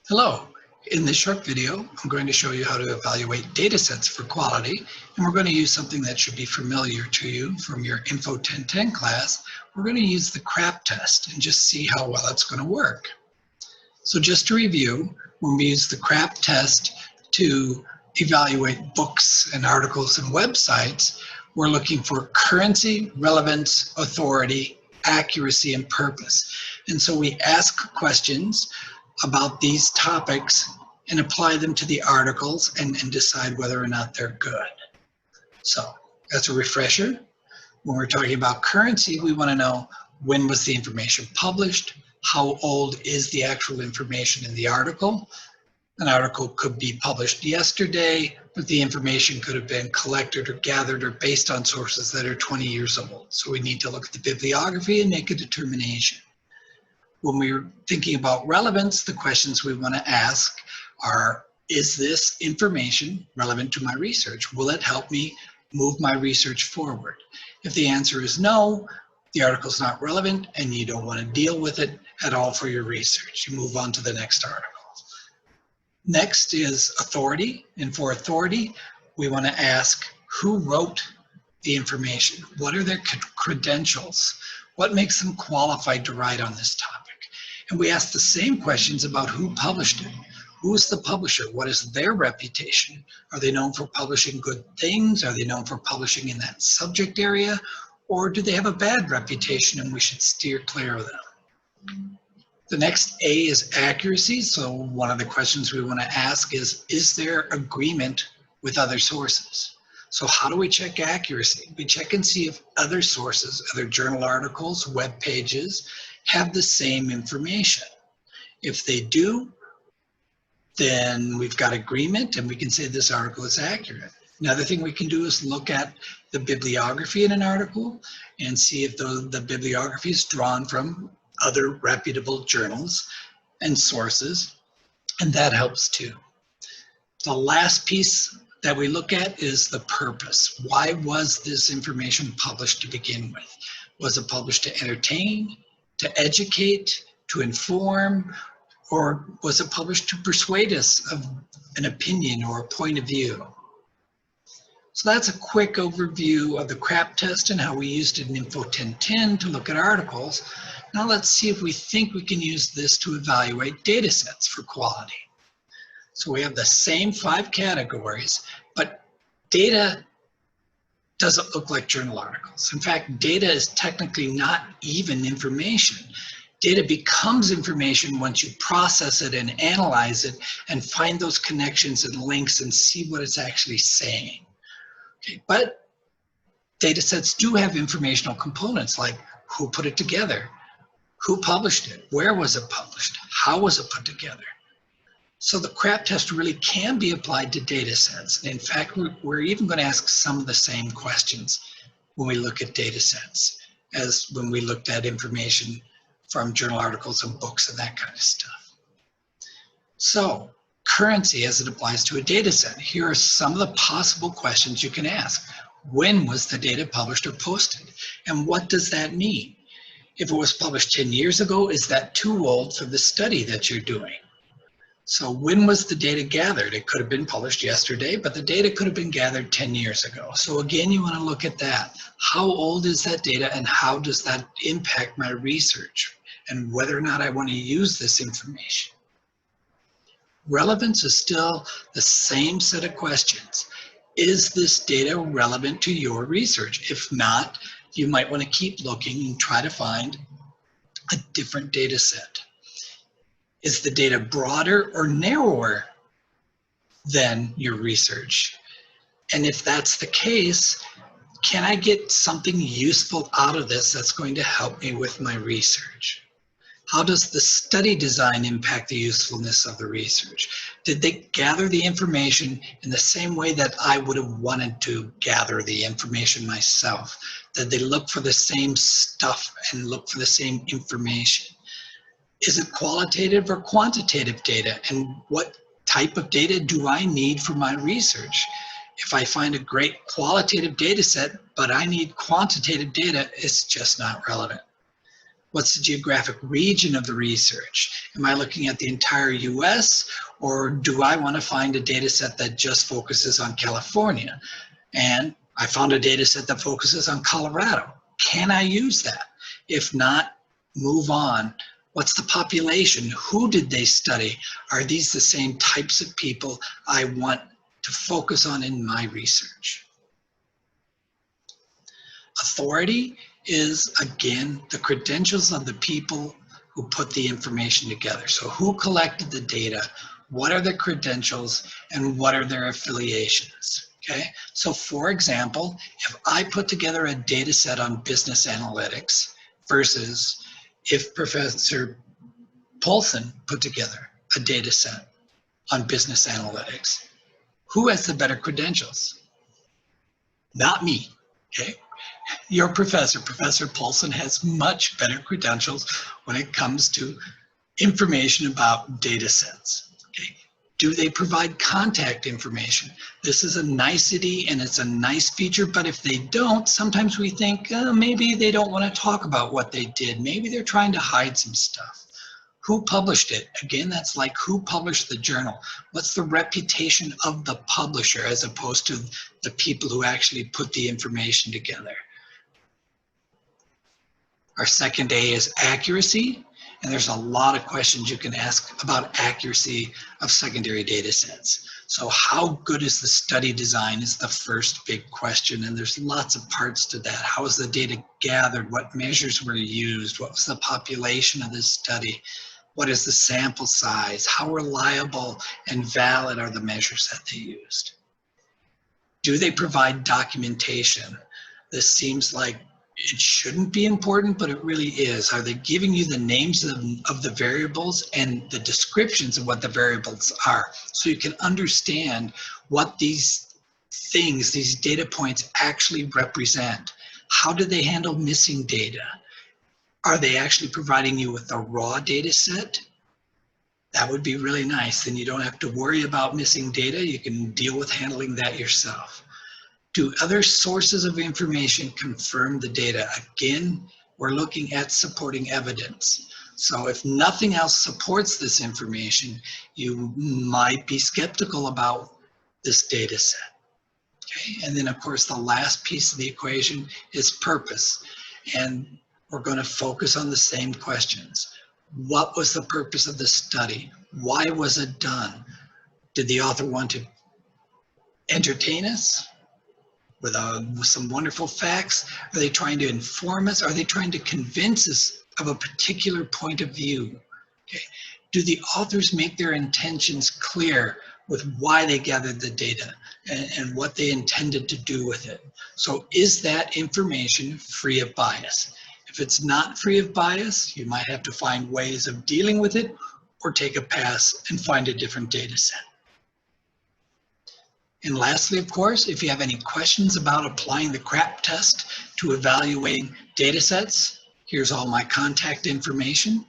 Hello. In this short video, I'm going to show you how to evaluate data sets for quality, and we're going to use something that should be familiar to you from your Info 1010 class. We're going to use the CRAAP test and just see how well it's going to work. So just to review, when we use the CRAAP test to evaluate books and articles and websites, we're looking for currency, relevance, authority, accuracy, and purpose. And so we ask questions about these topics and apply them to the articles and decide whether or not they're good. So as a refresher, when we're talking about currency, we want to know when was the information published, how old is the actual information in the article. An article could be published yesterday, but the information could have been collected or gathered or based on sources that are 20 years old. So we need to look at the bibliography and make a determination. When we're thinking about relevance, the questions we want to ask are, is this information relevant to my research? Will it help me move my research forward? If the answer is no, the article's not relevant and you don't want to deal with it at all for your research. You move on to the next article. Next is authority, and for authority, we want to ask who wrote the information? What are their credentials? What makes them qualified to write on this topic? And we ask the same questions about who published it. Who is the publisher? What is their reputation? Are they known for publishing good things? Are they known for publishing in that subject area? Or do they have a bad reputation and we should steer clear of them? The next A is accuracy. So one of the questions we want to ask is there agreement with other sources? So how do we check accuracy? We check and see if other sources, other journal articles, web pages, have the same information. If they do, then we've got agreement and we can say this article is accurate. Another thing we can do is look at the bibliography in an article and see if the bibliography is drawn from other reputable journals and sources, and that helps too. The last piece that we look at is the purpose. Why was this information published to begin with? Was it published to entertain, to educate, to inform, or was it published to persuade us of an opinion or a point of view? So that's a quick overview of the CRAAP test and how we used it in Info 1010 to look at articles. Now let's see if we think we can use this to evaluate data sets for quality. So we have the same 5 categories, but data doesn't look like journal articles. In fact, data is technically not even information. Data becomes information once you process it and analyze it and find those connections and links and see what it's actually saying. Okay, but data sets do have informational components like who put it together, who published it, where was it published, how was it put together. So the CRAAP test really can be applied to data sets. And in fact, we're even going to ask some of the same questions when we look at data sets as when we looked at information from journal articles and books and that kind of stuff. So currency as it applies to a data set. Here are some of the possible questions you can ask. When was the data published or posted? And what does that mean? If it was published 10 years ago, is that too old for the study that you're doing? So when was the data gathered? It could have been published yesterday, but the data could have been gathered 10 years ago. So again, you want to look at that. How old is that data and how does that impact my research and whether or not I want to use this information? Relevance is still the same set of questions. Is this data relevant to your research? If not, you might want to keep looking and try to find a different data set. Is the data broader or narrower than your research? And if that's the case, can I get something useful out of this that's going to help me with my research? How does the study design impact the usefulness of the research? Did they gather the information in the same way that I would have wanted to gather the information myself? Did they look for the same stuff and look for the same information? Is it qualitative or quantitative data? And what type of data do I need for my research? If I find a great qualitative data set, but I need quantitative data, it's just not relevant. What's the geographic region of the research? Am I looking at the entire US, or do I want to find a data set that just focuses on California? And I found a data set that focuses on Colorado. Can I use that? If not, move on. What's the population? Who did they study? Are these the same types of people I want to focus on in my research? Authority is, again, the credentials of the people who put the information together. So who collected the data? What are their credentials and what are their affiliations? Okay, so for example, if I put together a data set on business analytics versus if Professor Paulson put together a data set on business analytics, who has the better credentials? Not me, okay? Your professor, Professor Paulson, has much better credentials when it comes to information about data sets. Okay? Do they provide contact information? This is a nicety and it's a nice feature, but if they don't, sometimes we think maybe they don't want to talk about what they did. Maybe they're trying to hide some stuff. Who published it? Again, that's like who published the journal. What's the reputation of the publisher as opposed to the people who actually put the information together? Our second A is accuracy, and there's a lot of questions you can ask about accuracy of secondary data sets. So how good is the study design is the first big question, and there's lots of parts to that. How was the data gathered? What measures were used? What was the population of this study? What is the sample size? How reliable and valid are the measures that they used? Do they provide documentation? This seems like it shouldn't be important, but it really is. Are they giving you the names of the variables and the descriptions of what the variables are, so you can understand what these things, these data points actually represent? How do they handle missing data? Are they actually providing you with a raw data set? That would be really nice. Then you don't have to worry about missing data. You can deal with handling that yourself. Do other sources of information confirm the data? Again, we're looking at supporting evidence. So if nothing else supports this information, you might be skeptical about this data set. Okay? And then of course, the last piece of the equation is purpose. And we're going to focus on the same questions. What was the purpose of the study? Why was it done? Did the author want to entertain us with some wonderful facts? Are they trying to inform us? Are they trying to convince us of a particular point of view? Okay. Do the authors make their intentions clear with why they gathered the data and what they intended to do with it? So is that information free of bias? If it's not free of bias, you might have to find ways of dealing with it or take a pass and find a different data set. And lastly, of course, if you have any questions about applying the CRAAP test to evaluating data sets, here's all my contact information.